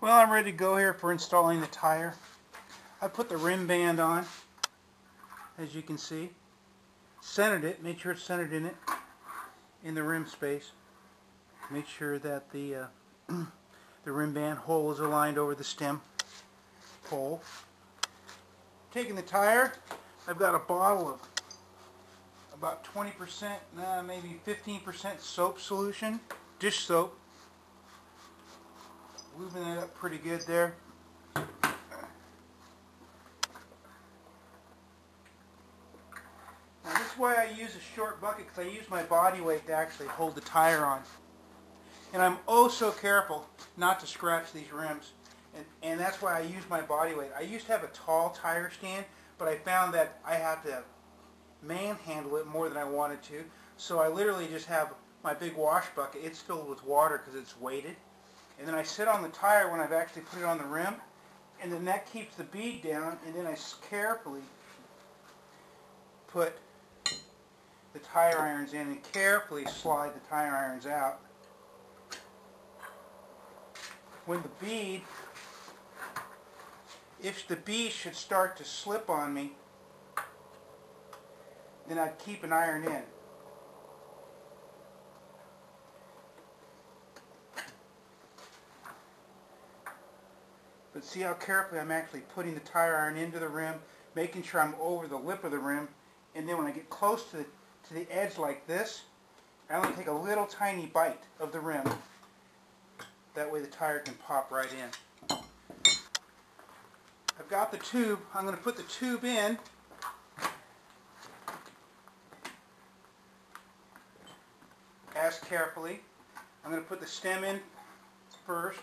Well, I'm ready to go here for installing the tire. I put the rim band on, as you can see. Centered it, made sure it's centered in the rim space. Make sure that the rim band hole is aligned over the stem hole. Taking the tire, I've got a bottle of about 20%, maybe 15% soap solution, dish soap. Lubing it up pretty good there. Now this is why I use a short bucket, because I use my body weight to actually hold the tire on. And I'm oh so careful not to scratch these rims. And that's why I use my body weight. I used to have a tall tire stand, but I found that I have to manhandle it more than I wanted to. So I literally just have my big wash bucket. It's filled with water because it's weighted. And then I sit on the tire when I've actually put it on the rim, and then that keeps the bead down, and then I carefully put the tire irons in and carefully slide the tire irons out. When the bead, if the bead should start to slip on me, then I'd keep an iron in. But see how carefully I'm actually putting the tire iron into the rim, making sure I'm over the lip of the rim, and then when I get close to the edge like this, I only take a little tiny bite of the rim. That way the tire can pop right in. I've got the tube. I'm going to put the tube in. As carefully. I'm going to put the stem in first.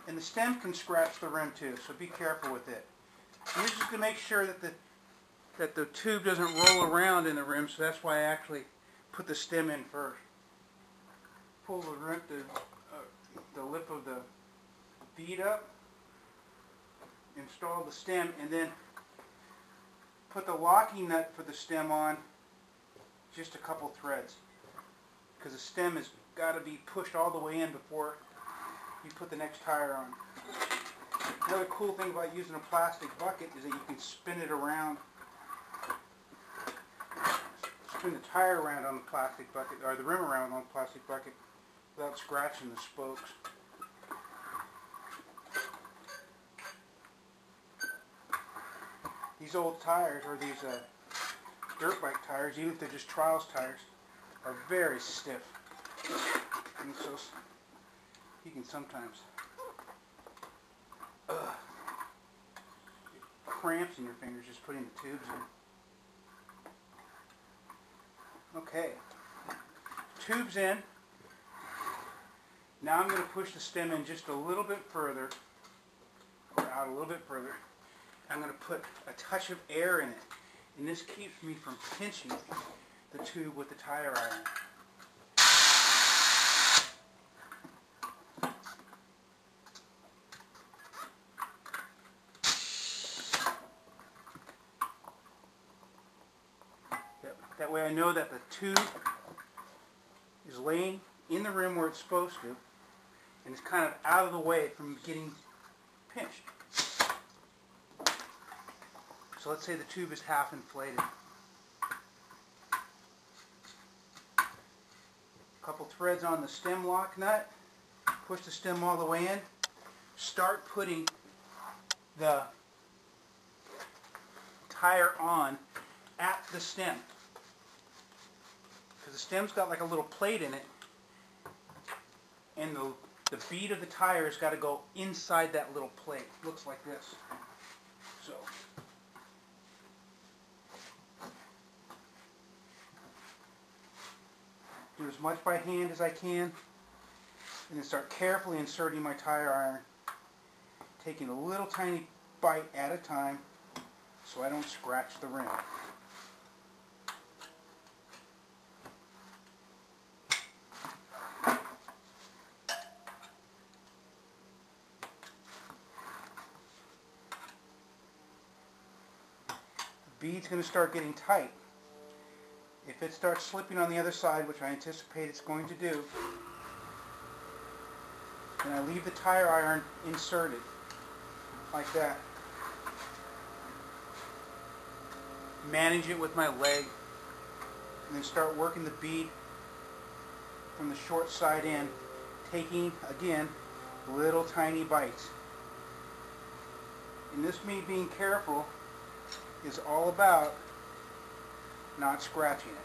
And the stem can scratch the rim too, so be careful with it. And this is to make sure that the tube doesn't roll around in the rim, so that's why I actually put the stem in first. Pull the rim, the lip of the bead up, install the stem, and then put the locking nut for the stem on just a couple threads, because the stem has got to be pushed all the way in before you put the next tire on. Another cool thing about using a plastic bucket is that you can spin it around, spin the tire around on the plastic bucket, or the rim around on the plastic bucket, without scratching the spokes. These old tires, or these dirt bike tires, even if they're just trials tires, are very stiff. And so you can sometimes get cramps in your fingers just putting the tubes in. Okay, tubes in. Now I'm going to push the stem in just a little bit further, or out a little bit further. I'm going to put a touch of air in it, and this keeps me from pinching the tube with the tire iron. That way I know that the tube is laying in the rim where it's supposed to, and it's kind of out of the way from getting pinched. So let's say the tube is half inflated. A couple threads on the stem lock nut, push the stem all the way in, start putting the tire on at the stem. Because the stem's got like a little plate in it, and the bead of the tire has got to go inside that little plate. It looks like this. So do as much by hand as I can, and then start carefully inserting my tire iron, taking a little tiny bite at a time so I don't scratch the rim. The bead's going to start getting tight. If it starts slipping on the other side, which I anticipate it's going to do, And I leave the tire iron inserted, like that. Manage it with my leg, and then start working the bead from the short side in, taking, again, little tiny bites. And this me being careful is all about not scratching it.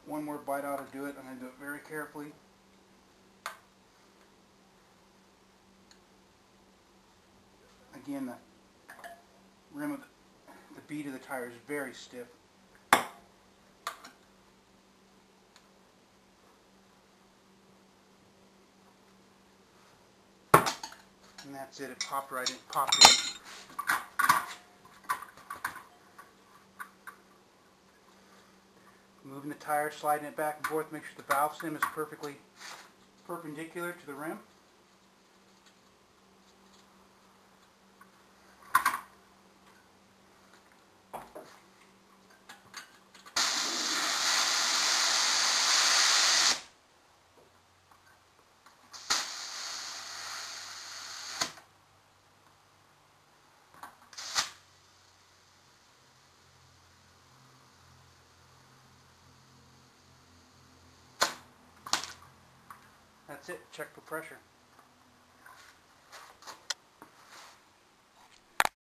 One more bite ought to do it. I'm going to do it very carefully. Again, the rim of the bead of the tire is very stiff. And that's it. It popped right in. Popped in. Moving the tire, sliding it back and forth, make sure the valve stem is perfectly perpendicular to the rim. That's it. Check for pressure.